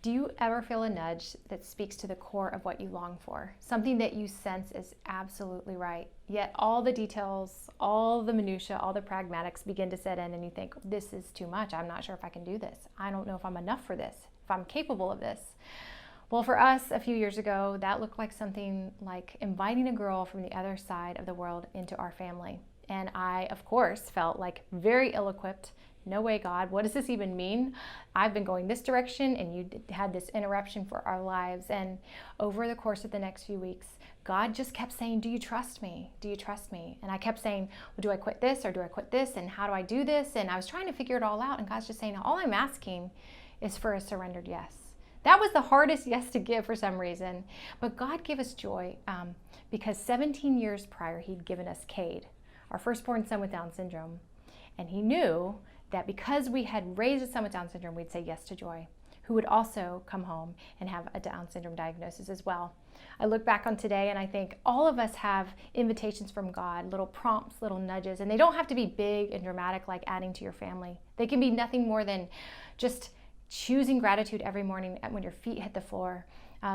Do you ever feel a nudge that speaks to the core of what you long for? Something that you sense is absolutely right, yet all the details, all the minutia, all the pragmatics begin to set in and you think, this is too much. I'm not sure if I can do this. I don't know if I'm enough for this, if I'm capable of this. Well, for us a few years ago, that looked like something like inviting a girl from the other side of the world into our family. And I, of course, felt like very ill-equipped. No way, God, what does this even mean? I've been going this direction and you had this interruption for our lives. And over the course of the next few weeks, God just kept saying, do you trust me? Do you trust me? And I kept saying, well, do I quit this or do I quit this? And how do I do this? And I was trying to figure it all out. And God's just saying, all I'm asking is for a surrendered yes. That was the hardest yes to give for some reason. But God gave us joy because 17 years prior, he'd given us Cade, our firstborn son with Down syndrome. And he knew that because we had raised a son with Down syndrome, we'd say yes to Joy, who would also come home and have a Down syndrome diagnosis as well. I look back on today and I think all of us have invitations from God, little prompts, little nudges, and they don't have to be big and dramatic like adding to your family. They can be nothing more than just choosing gratitude every morning when your feet hit the floor,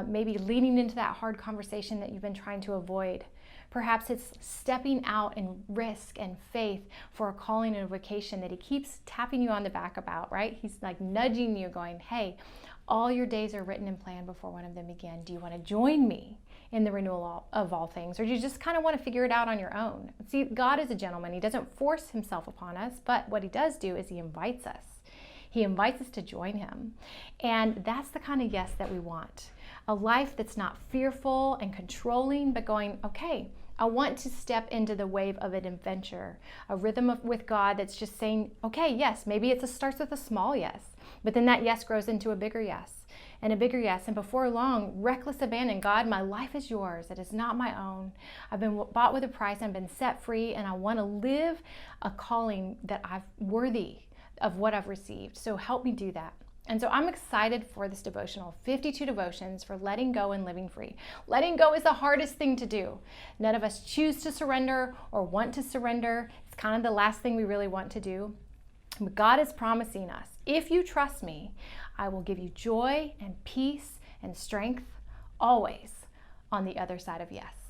maybe leaning into that hard conversation that you've been trying to avoid. Perhaps it's stepping out in risk and faith for a calling and a vocation that he keeps tapping you on the back about, right? He's like nudging you going, hey, all your days are written and planned before one of them began. Do you want to join me in the renewal of all things? Or do you just kind of want to figure it out on your own? See, God is a gentleman. He doesn't force himself upon us, but what he does do is he invites us. He invites us to join him. And that's the kind of yes that we want. A life that's not fearful and controlling, but going, okay, I want to step into the wave of an adventure, a rhythm with God that's just saying, okay, yes, maybe it starts with a small yes, but then that yes grows into a bigger yes and a bigger yes. And before long, reckless abandon. God, my life is yours. It is not my own. I've been bought with a price. I've been set free, and I want to live a calling that I'm worthy of what I've received. So help me do that. And so I'm excited for this devotional, 52 devotions for letting go and living free. Letting go is the hardest thing to do. None of us choose to surrender or want to surrender. It's kind of the last thing we really want to do. But God is promising us, if you trust me, I will give you joy and peace and strength always on the other side of yes.